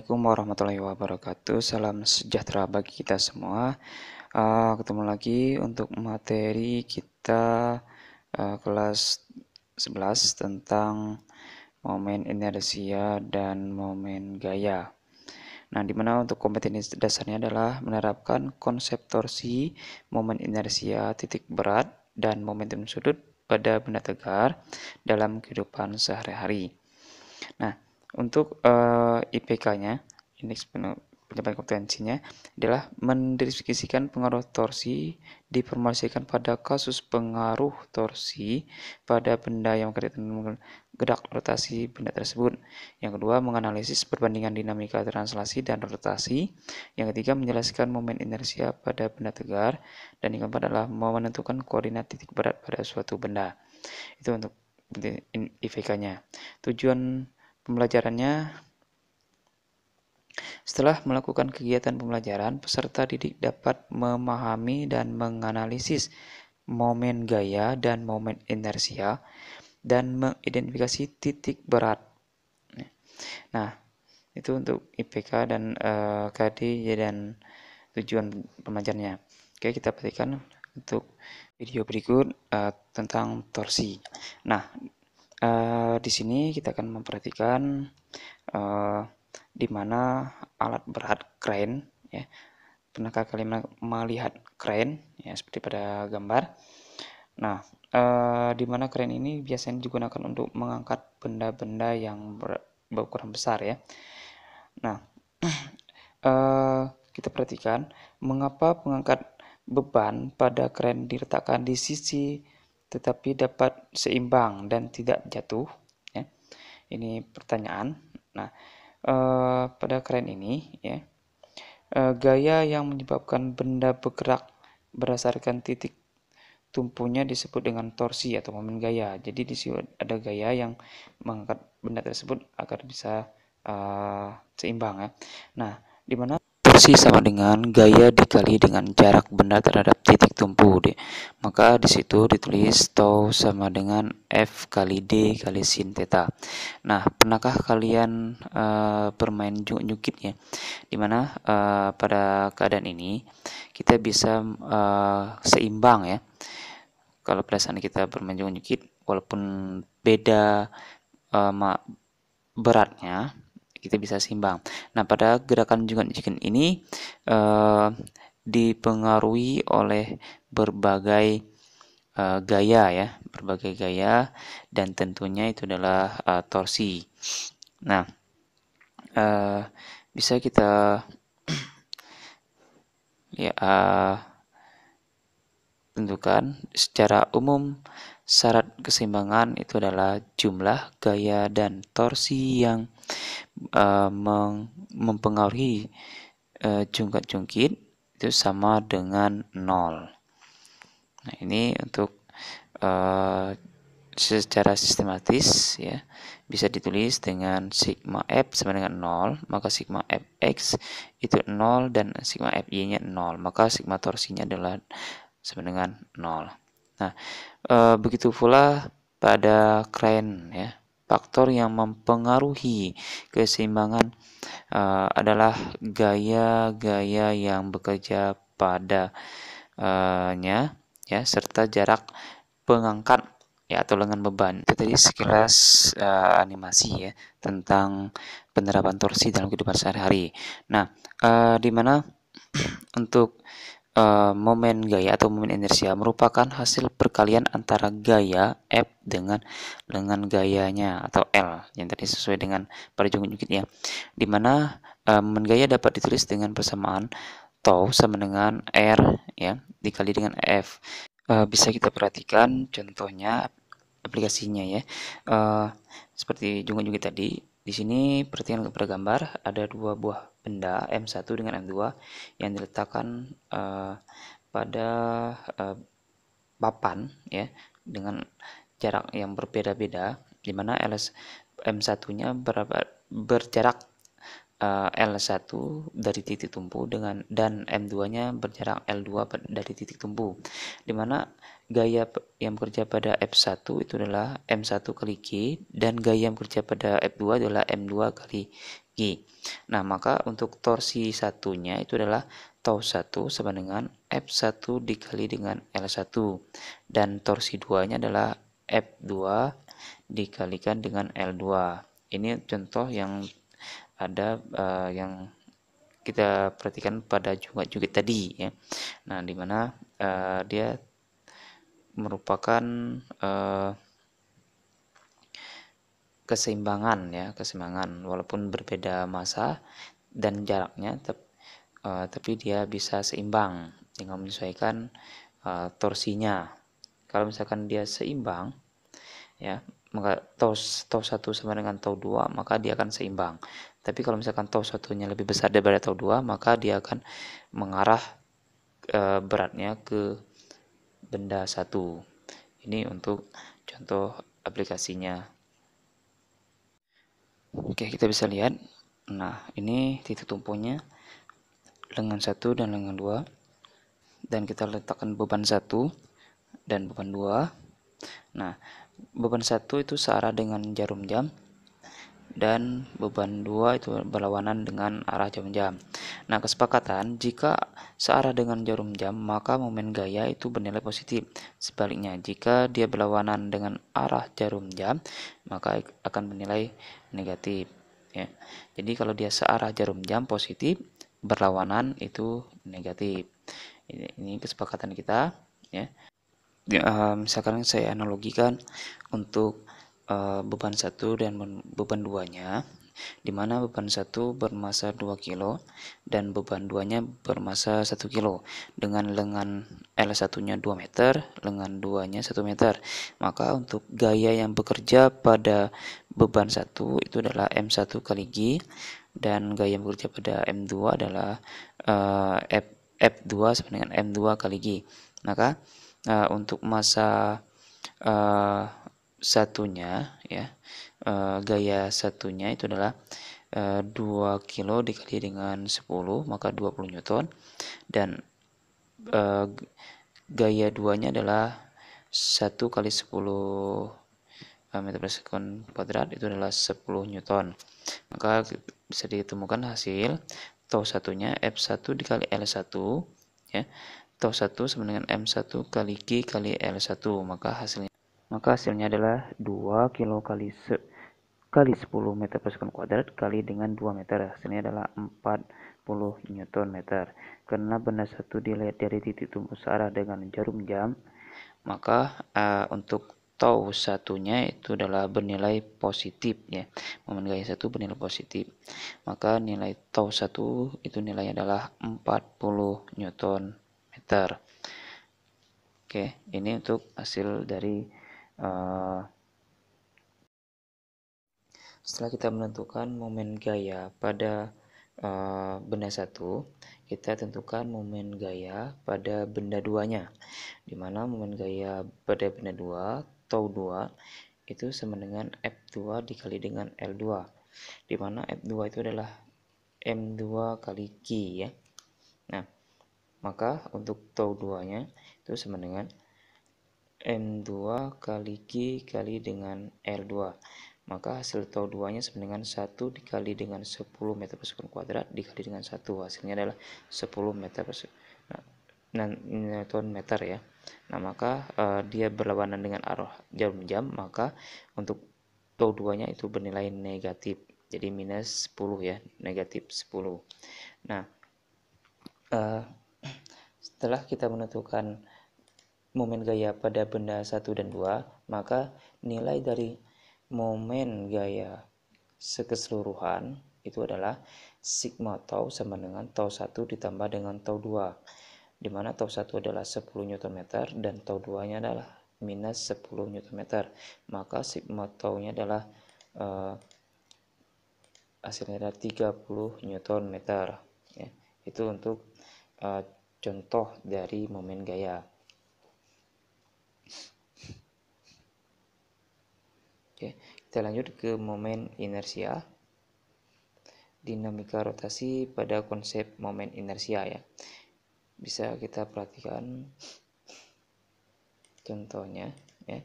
Assalamualaikum warahmatullahi wabarakatuh. Salam sejahtera bagi kita semua. Ketemu lagi untuk materi kita kelas 11 tentang momen inersia dan momen gaya. Nah, dimana untuk kompetensi dasarnya adalah menerapkan konsep torsi, momen inersia, titik berat, dan momentum sudut pada benda tegar dalam kehidupan sehari-hari. Nah, untuk IPK-nya, indeks pencapaian kompetensinya adalah mendeskripsikan pengaruh torsi, diformulasikan pada kasus pengaruh torsi pada benda yang berkaitan dengan gerak rotasi benda tersebut. Yang kedua, menganalisis perbandingan dinamika translasi dan rotasi. Yang ketiga, menjelaskan momen inersia pada benda tegar. Dan yang keempat adalah menentukan koordinat titik berat pada suatu benda. Itu untuk IPK-nya. Tujuan pembelajarannya, setelah melakukan kegiatan pembelajaran, peserta didik dapat memahami dan menganalisis momen gaya dan momen inersia dan mengidentifikasi titik berat. Nah, itu untuk IPK dan KD dan tujuan pembelajarannya. Oke, kita perhatikan untuk video berikut tentang torsi. Nah, di sini kita akan memperhatikan di mana alat berat crane, ya. Pernahkah kalian melihat crane, ya, seperti pada gambar? Nah, di mana crane ini biasanya digunakan untuk mengangkat benda-benda yang berukuran besar, ya. Nah, kita perhatikan mengapa pengangkat beban pada crane diletakkan di sisi tetapi dapat seimbang dan tidak jatuh, ya. Ini pertanyaan. Nah, pada crane ini, ya, gaya yang menyebabkan benda bergerak berdasarkan titik tumpunya disebut dengan torsi atau momen gaya. Jadi di sini ada gaya yang mengangkat benda tersebut agar bisa seimbang, ya. Nah, di mana torsi sama dengan gaya dikali dengan jarak benda terhadap titik tumpu. Maka di situ ditulis tau sama dengan F kali D kali sin theta. Nah, pernahkah kalian bermain jungkit, ya? Dimana pada keadaan ini kita bisa seimbang, ya. Kalau pada saat kita bermain jungkit, walaupun beda beratnya, kita bisa seimbang. Nah, pada gerakan jungkit ini dipengaruhi oleh berbagai gaya, ya, berbagai gaya, dan tentunya itu adalah torsi. Nah, bisa kita ya tentukan secara umum syarat keseimbangan itu adalah jumlah gaya dan torsi yang mempengaruhi jungkit itu sama dengan 0. Nah, ini untuk secara sistematis, ya, bisa ditulis dengan sigma F sama dengan 0, maka sigma Fx itu 0 dan sigma Fy-nya 0, maka sigma torsinya adalah sama dengan 0. Nah, begitu pula pada crane, ya. Faktor yang mempengaruhi keseimbangan adalah gaya-gaya yang bekerja padanya, ya, serta jarak pengangkat, ya, atau lengan beban. Itu tadi sekilas animasi, ya, tentang penerapan torsi dalam kehidupan sehari-hari. Nah, di mana untuk momen gaya atau momen inersia merupakan hasil perkalian antara gaya F dengan lengan gayanya atau L yang tadi sesuai dengan pada jungkit, ya. Di mana momen gaya dapat ditulis dengan persamaan tau sama dengan R, ya, dikali dengan F. Bisa kita perhatikan contohnya aplikasinya, ya. Seperti jungkit tadi, di sini perhatikan kepada gambar ada dua buah benda M1 dengan M2 yang diletakkan pada papan, ya, dengan jarak yang berbeda-beda, di mana M1-nya berjarak L1 dari titik tumpu dan M2-nya berjarak L2 dari titik tumpu, di mana gaya yang bekerja pada F1 itu adalah M1 kali G dan gaya yang bekerja pada F2 adalah M2 kali kali. Nah, maka untuk torsi satunya itu adalah tau 1 sama dengan F1 dikali dengan L1. Dan torsi 2-nya adalah F2 dikalikan dengan L2. Ini contoh yang ada yang kita perhatikan pada juga tadi ya. Nah, dimana dia merupakan keseimbangan walaupun berbeda massa dan jaraknya, tapi dia bisa seimbang dengan menyesuaikan torsinya. Kalau misalkan dia seimbang ya, maka tau 1 sama dengan tau 2, maka dia akan seimbang. Tapi kalau misalkan tau 1-nya lebih besar daripada tau 2, maka dia akan mengarah beratnya ke benda 1. Ini untuk contoh aplikasinya. Oke, kita bisa lihat. Nah, ini titik tumpunya lengan 1 dan lengan 2. Dan kita letakkan beban 1 dan beban 2. Nah, beban 1 itu searah dengan jarum jam dan beban 2 itu berlawanan dengan arah jarum jam. Nah, kesepakatan jika searah dengan jarum jam, maka momen gaya itu bernilai positif. Sebaliknya, jika dia berlawanan dengan arah jarum jam, maka akan bernilai negatif. Ya. Jadi kalau dia searah jarum jam positif, berlawanan itu negatif. Ini kesepakatan kita. Ya. Misalkan saya analogikan untuk beban 1 dan beban 2-nya, di mana beban 1 bermassa 2 kg dan beban 2-nya bermassa 1 kg dengan lengan L1-nya 2 meter, lengan 2-nya 1 meter. Maka untuk gaya yang bekerja pada beban 1 itu adalah M1 kali G, dan gaya yang bekerja pada M2 adalah F2 sama dengan M2 kali G. Maka untuk massa satunya ya, gaya satunya itu adalah 2 kilo dikali dengan 10, maka 20 Newton, dan gaya 2-nya adalah 1 kali 10 meter per sekon kuadrat, itu adalah 10 Newton. Maka bisa ditemukan hasil tau satunya F1 dikali L1 ya. Tau 1 sama dengan M1 kali G kali L1, maka hasilnya adalah 2 kilo kali 10 meter per sekon kuadrat kali dengan 2 meter. Hasilnya adalah 40 Newton meter. Karena benda satu dilihat dari titik tumpu searah dengan jarum jam, maka untuk tau satunya itu adalah bernilai positif ya. Momen gaya 1 bernilai positif. Maka nilai tau 1 itu nilainya adalah 40 Newton meter. Oke, ini untuk hasil dari setelah kita menentukan momen gaya pada benda 1, kita tentukan momen gaya pada benda 2-nya. Di mana momen gaya pada benda 2, tau 2 itu sama dengan F2 dikali dengan L2. Di mana F2 itu adalah M2 kali G ya. Nah, maka untuk tau 2-nya itu sama dengan M2 kali G kali dengan L2. Maka hasil tau 2-nya sama dengan 1 dikali dengan 10 meter per sekon kuadrat dikali dengan 1. Hasilnya adalah 10 meter per sekon Newton meter ya. Nah, maka dia berlawanan dengan arah jarum jam, maka untuk tau 2-nya itu bernilai negatif. Jadi minus 10 ya, negatif 10. Nah, setelah kita menentukan momen gaya pada benda 1 dan 2, maka nilai dari momen gaya sekeseluruhan itu adalah sigma tau sama dengan tau 1 ditambah dengan tau 2, di mana tau 1 adalah 10 Nm dan tau 2-nya adalah minus 10 Nm. Maka sigma tau-nya adalah hasilnya adalah 30 Nm ya. Itu untuk contoh dari momen gaya. Oke, kita lanjut ke momen inersia. Dinamika rotasi pada konsep momen inersia ya. Bisa kita perhatikan contohnya ya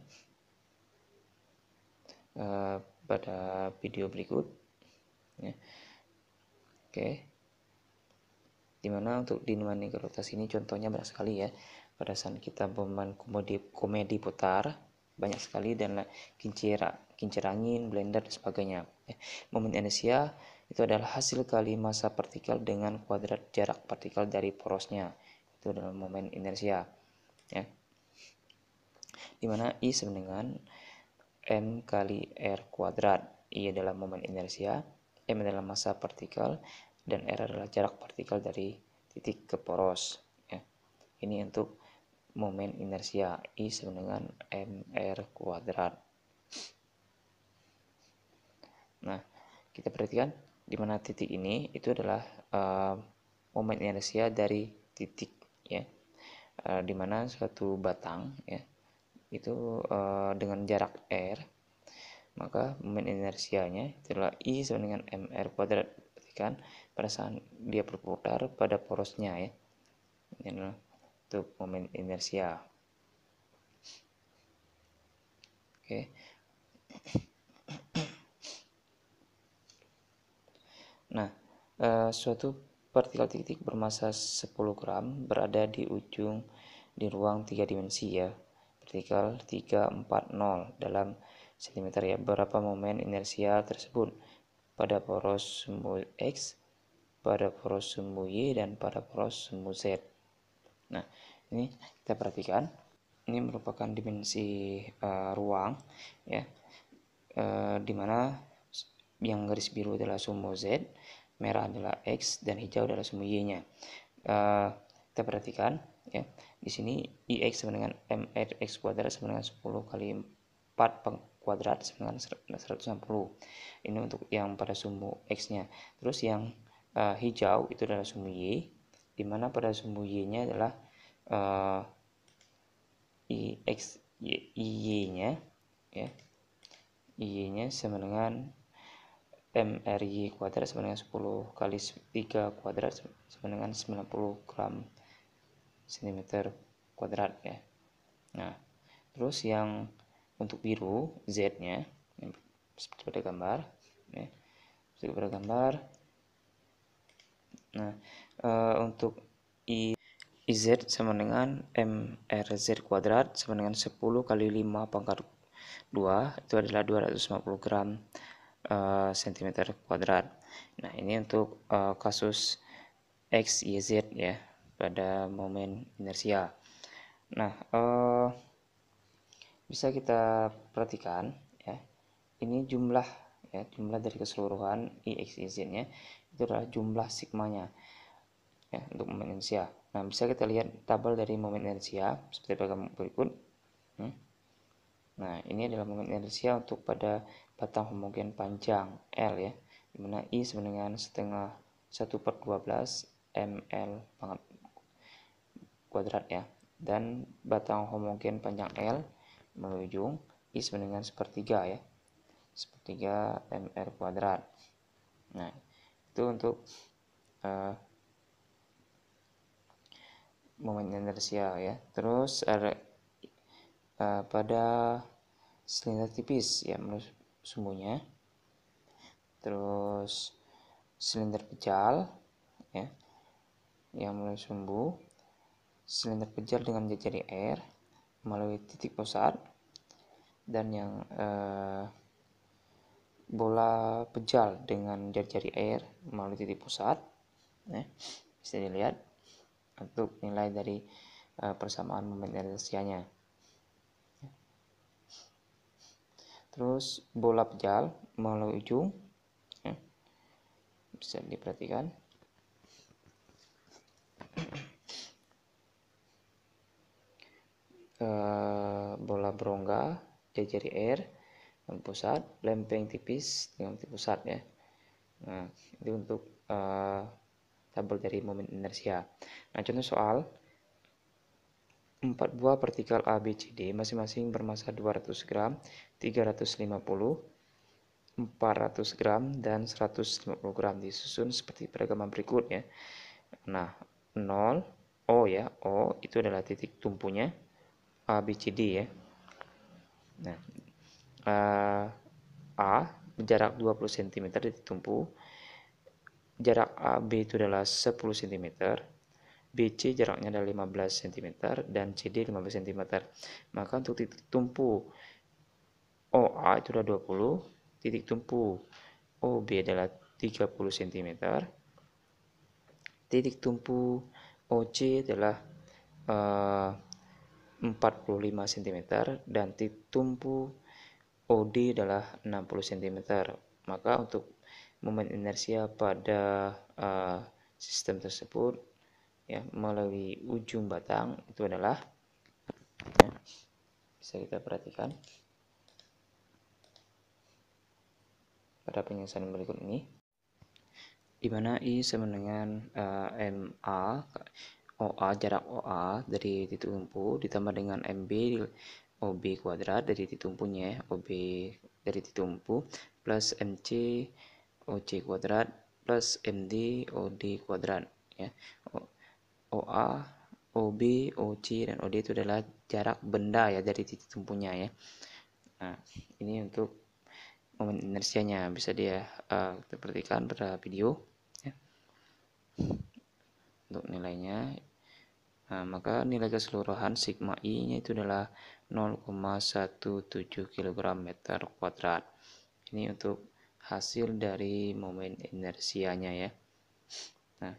pada video berikut ya. Oke. Dimana untuk dinamika rotasi ini contohnya banyak sekali ya. Pada saat kita bermain komedi putar, banyak sekali, dan kincir angin, blender, dan sebagainya. Momen inersia itu adalah hasil kali massa partikel dengan kuadrat jarak partikel dari porosnya. Itu adalah momen inersia. Ya. Dimana I sama dengan M kali R kuadrat. I adalah momen inersia, M adalah massa partikel, dan R adalah jarak partikel dari titik ke poros. Ya. Ini untuk momen inersia, I sama dengan mr kuadrat. Nah, kita perhatikan di mana titik ini itu adalah momen inersia dari titik, ya, di mana suatu batang, ya, itu dengan jarak r, maka momen inersianya adalah I sama dengan mr kuadrat. Perhatikan pada saat dia berputar pada porosnya, ya. Ini adalah untuk momen inersia. Oke. Nah, suatu partikel titik bermassa 10 gram berada di ruang 3 dimensi, ya. Partikel 340 dalam cm, ya. Berapa momen inersia tersebut pada poros sumbu X, pada poros sumbu Y, dan pada poros sumbu Z. Nah, ini kita perhatikan. Ini merupakan dimensi ruang, ya, di mana yang garis biru adalah sumbu Z, merah adalah X, dan hijau adalah sumbu Y-nya. Kita perhatikan, ya, di sini IX sama dengan MRX kuadrat sama dengan 10 kali 4 kuadrat sama dengan 160. Ini untuk yang pada sumbu X-nya. Terus yang hijau itu adalah sumbu Y, di mana pada sumbu Y-nya adalah IX Y-nya, ya. Y-nya sama dengan MRY kuadrat sama dengan 10 kali 3 kuadrat sama dengan 90 gram cm kuadrat, ya. Nah, terus yang untuk biru Z-nya seperti pada gambar, ya. Seperti pada gambar. Nah, untuk IZ sama dengan MRZ kuadrat sama dengan 10 kali 5 pangkat 2, itu adalah 250 gram cm kuadrat. Nah, ini untuk kasus X, Y, Z, ya, pada momen inersia. Nah, bisa kita perhatikan, ya, ini jumlah, ya, jumlah dari keseluruhan IX, Y, Z-nya itu adalah jumlah sigmanya, ya, untuk momen inersia. Nah, bisa kita lihat tabel dari momen inersia seperti pada berikut. Nah, ini adalah momen inersia untuk pada batang homogen panjang L, ya, dimana I sama dengan setengah 1/12 ml pangkat kuadrat, ya, dan batang homogen panjang L melalui ujung I sama dengan 1/3, ya, 1/3 mr kuadrat. Nah, itu untuk momen inersia, ya. Terus ada pada silinder tipis, ya, menurut sumbunya. Terus silinder pejal, ya, yang melalui sumbu, silinder pejal dengan jari R melalui titik pusat, dan yang bola pejal dengan jari R melalui titik pusat, ya. Bisa dilihat untuk nilai dari persamaan momen inersianya. Terus bola pejal melalui ujung, ya, bisa diperhatikan. Bola berongga jari R yang pusat, lempeng tipis dengan titik pusat, ya. Nah, itu untuk tabel dari momen inersia. Nah, contoh soal, 4 buah partikel A, B, C, D masing-masing bermassa 200 gram, 350, 400 gram, dan 150 gram disusun seperti pada gambar berikut, ya. Nah, 0, O, ya, O itu adalah titik tumpunya A, B, C, D, ya. Nah, A berjarak 20 cm dari titik tumpu, jarak AB itu adalah 10 cm, BC jaraknya adalah 15 cm, dan CD 15 cm. Maka untuk titik tumpu OA itu adalah 20, titik tumpu OB adalah 30 cm, titik tumpu OC adalah 45 cm, dan titik tumpu OD adalah 60 cm. Maka untuk momen inersia pada sistem tersebut ya melalui ujung batang itu adalah ya, bisa kita perhatikan pada penjelasan berikut ini, di mana I sama dengan MA OA, jarak OA dari titik tumpu ditambah dengan MB OB kuadrat dari titik tumpunya, OB dari titik tumpu, plus MC OC kuadrat plus MD OD kuadrat ya. OA, OB, OC, dan OD itu adalah jarak benda ya dari titik tumpunya ya. Nah, ini untuk momen inersianya, bisa dia kita perhatikan pada video ya. Untuk nilainya, nah, maka nilai keseluruhan sigma I nya itu adalah 0,17 kg meter kuadrat. Ini untuk hasil dari momen inersianya ya. Nah,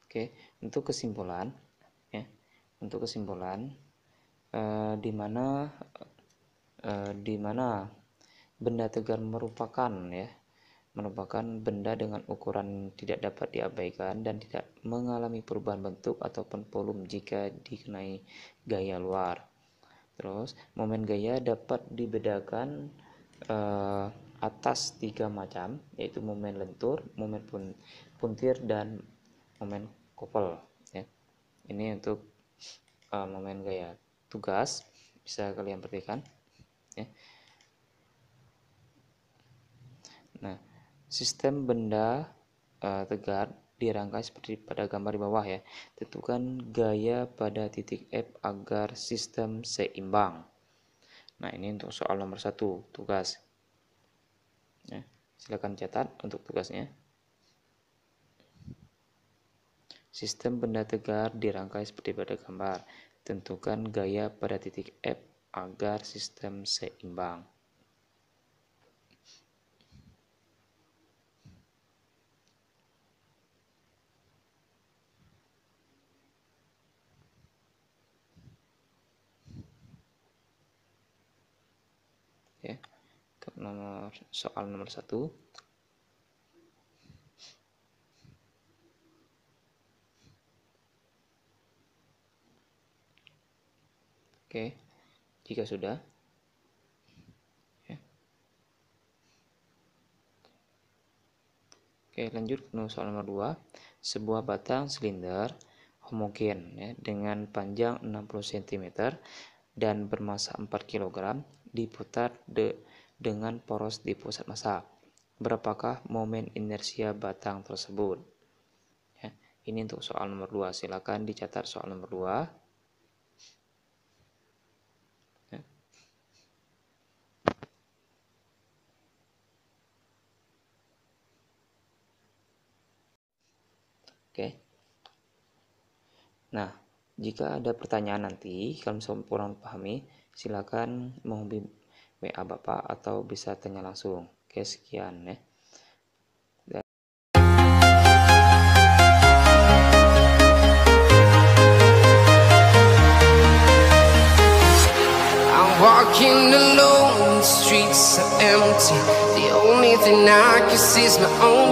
oke, untuk kesimpulan ya, untuk kesimpulan di mana benda tegar merupakan benda dengan ukuran tidak dapat diabaikan dan tidak mengalami perubahan bentuk ataupun volume jika dikenai gaya luar. Terus momen gaya dapat dibedakan atas 3 macam, yaitu momen lentur, momen puntir, dan momen couple ya. Ini untuk momen gaya. Tugas bisa kalian perhatikan ya. Nah, sistem benda tegar dirangkai seperti pada gambar di bawah ya. Tentukan gaya pada titik F agar sistem seimbang. Nah, ini untuk soal nomor 1 tugas ya. Silakan catat untuk tugasnya. Sistem benda tegar dirangkai seperti pada gambar. Tentukan gaya pada titik F agar sistem seimbang. Ya, untuk soal nomor 1. Oke, jika sudah ya. Oke, lanjut ke soal nomor 2. Sebuah batang silinder homogen ya, dengan panjang 60 cm dan bermassa 4 kg diputar dengan poros di pusat massa. Berapakah momen inersia batang tersebut? Ya, ini untuk soal nomor 2. Silakan dicatat soal nomor 2. Ya. Oke. Nah, jika ada pertanyaan nanti, kalau misalnya kurang pahami, silakan menghubungi WA Bapak atau bisa tanya langsung. Oke, sekian ya. Walking alone, the streets are empty. The only thing I can see is my own